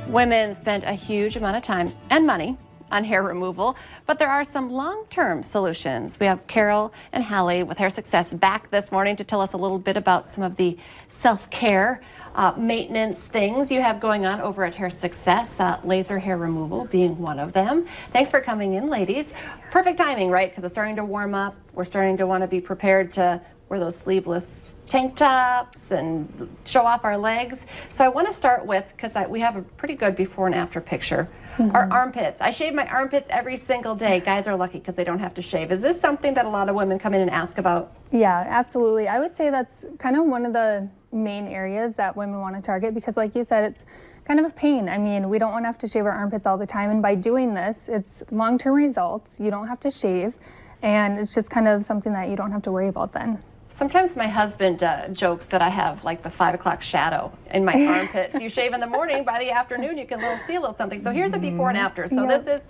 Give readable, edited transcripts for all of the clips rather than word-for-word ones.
Women spend a huge amount of time and money on hair removal, but there are some long-term solutions. We have Carol and Hallie with Hair Success back this morning to tell us a little bit about some of the self-care maintenance things you have going on over at Hair Success, laser hair removal being one of them. Thanks for coming in, ladies. Perfect timing, right? Because it's starting to warm up. We're starting to want to be prepared to wear those sleeveless tank tops and show off our legs. So I want to start with, because we have a pretty good before and after picture, our armpits. I shave my armpits every single day. Guys are lucky because they don't have to shave. Is this something that a lot of women come in and ask about? Yeah, absolutely. I would say that's kind of one of the main areas that women want to target because, like you said, it's kind of a pain. I mean, we don't want to have to shave our armpits all the time, and by doing this, it's long-term results. You don't have to shave, and it's just kind of something that you don't have to worry about then. Sometimes my husband jokes that I have like the 5 o'clock shadow in my armpits. You shave in the morning, by the afternoon you can see a little something. So here's a before and after. So this is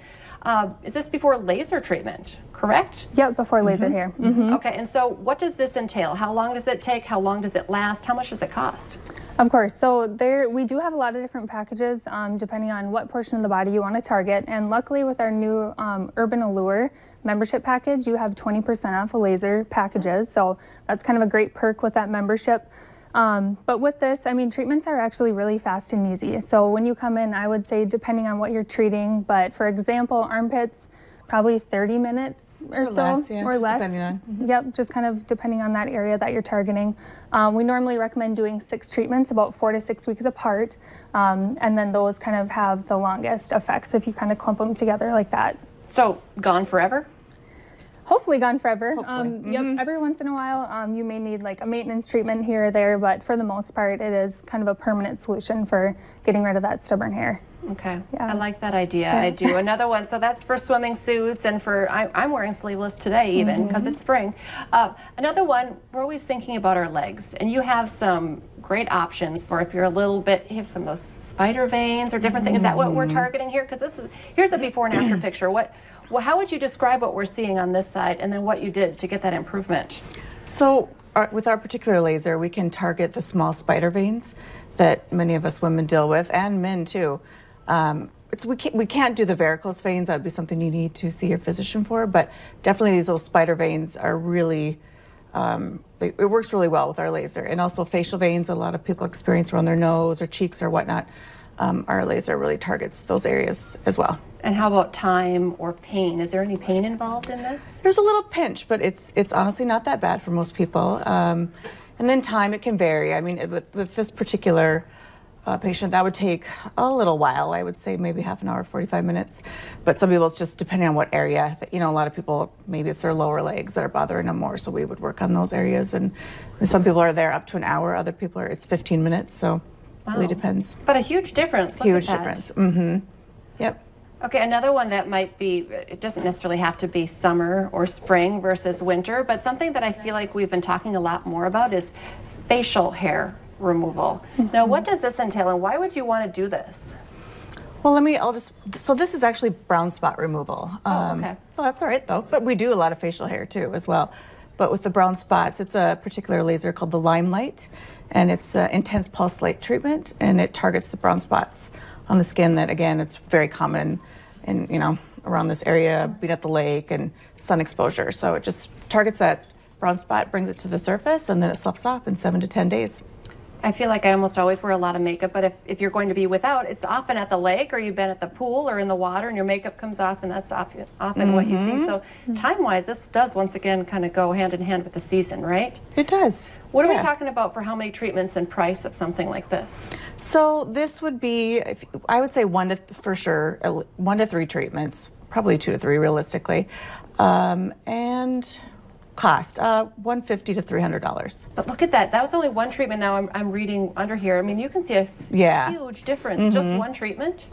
this before laser treatment, correct? Yep, before laser hair. Okay, and so what does this entail? How long does it take? How long does it last? How much does it cost? Of course, so we do have a lot of different packages depending on what portion of the body you want to target, and luckily with our new Urban Allure membership package, you have 20% off of laser packages, so that's kind of a great perk with that membership. But with this, I mean, treatments are actually really fast and easy. So when you come in, I would say depending on what you're treating, but for example, armpits, probably 30 minutes or so, less, yeah, or just less. Depending on. Yep, just kind of depending on that area that you're targeting. We normally recommend doing 6 treatments, about 4 to 6 weeks apart, and then those kind of have the longest effects if you kind of clump them together like that. So gone forever? Hopefully gone forever. Hopefully. Yep, every once in a while you may need like a maintenance treatment here or there, but for the most part it is kind of a permanent solution for getting rid of that stubborn hair. Okay, Yeah. I like that idea. I do. Another one, so that's for swimming suits and for, I'm wearing sleeveless today even because it's spring. Another one, we're always thinking about our legs, and you have some great options for if you're a little bit, you have some of those spider veins or different things. Is that what we're targeting here? Because here's a before and after picture. How would you describe what we're seeing on this side and then what you did to get that improvement? So with our particular laser, we can target the small spider veins that many of us women deal with, and men too. We can't do the varicose veins. That would be something you need to see your physician for, but definitely these little spider veins are really, it works really well with our laser. And also facial veins, a lot of people experience around their nose or cheeks or whatnot. Our laser really targets those areas as well. And how about time or pain? Is there any pain involved in this? There's a little pinch, but it's honestly not that bad for most people. And then time, it can vary. I mean, with this particular patient, that would take a little while. I would say maybe half an hour, 45 minutes. But some people, it's just depending on what area. You know, a lot of people, maybe it's their lower legs that are bothering them more, so we would work on those areas. And some people are there up to an hour. Other people it's 15 minutes, so it really depends. But a huge difference. Look Huge at that. difference. Yep. Okay, another one that might be, it doesn't necessarily have to be summer or spring versus winter, but something that I feel like we've been talking a lot more about is facial hair removal. Now, what does this entail, and why would you want to do this? Well, so this is actually brown spot removal. Okay. So that's all right though, but we do a lot of facial hair too as well. But with the brown spots, it's a particular laser called the Limelight, and it's intense pulse light treatment, and it targets the brown spots on the skin that, again, it's very common in, you know, around this area, being at the lake and sun exposure. So it just targets that brown spot, brings it to the surface, and then it sloughs off in 7 to 10 days. I feel like I almost always wear a lot of makeup, but if you're going to be without, it's often at the lake or you've been at the pool or in the water and your makeup comes off, and that's often what you see. So time-wise, this does once again kind of go hand in hand with the season, right? It does. What are we talking about for how many treatments and price of something like this? So this would be, I would say 1 to 3 treatments, probably 2 to 3 realistically, and cost $150 to $300. But look at that. That was only one treatment. Now I'm reading under here. I mean, you can see a huge difference. Just one treatment.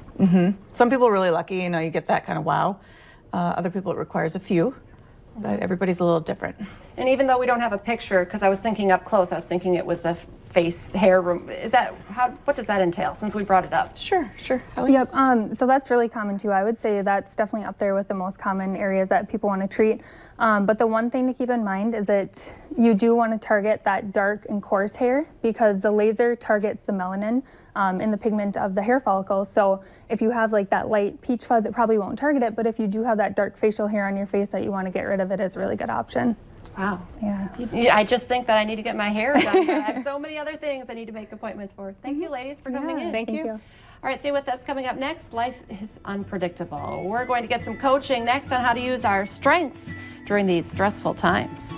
Some people are really lucky. You know, you get that kind of wow. Other people, it requires a few. But everybody's a little different. And even though we don't have a picture, because I was thinking up close, I was thinking it was the face hair. Is that what does that entail? Since we brought it up. Sure, sure. Hallie? Yep. So that's really common too. I would say that's definitely up there with the most common areas that people want to treat. But the one thing to keep in mind is that you do want to target that dark and coarse hair because the laser targets the melanin in the pigment of the hair follicle. So if you have like that light peach fuzz, it probably won't target it. But if you do have that dark facial hair on your face that you want to get rid of, it is a really good option. Wow. Yeah. I just think that I need to get my hair done. I have so many other things I need to make appointments for. Thank you, ladies, for coming in. Thank you. All right, stay with us. Coming up next, life is unpredictable. We're going to get some coaching next on how to use our strengths during these stressful times.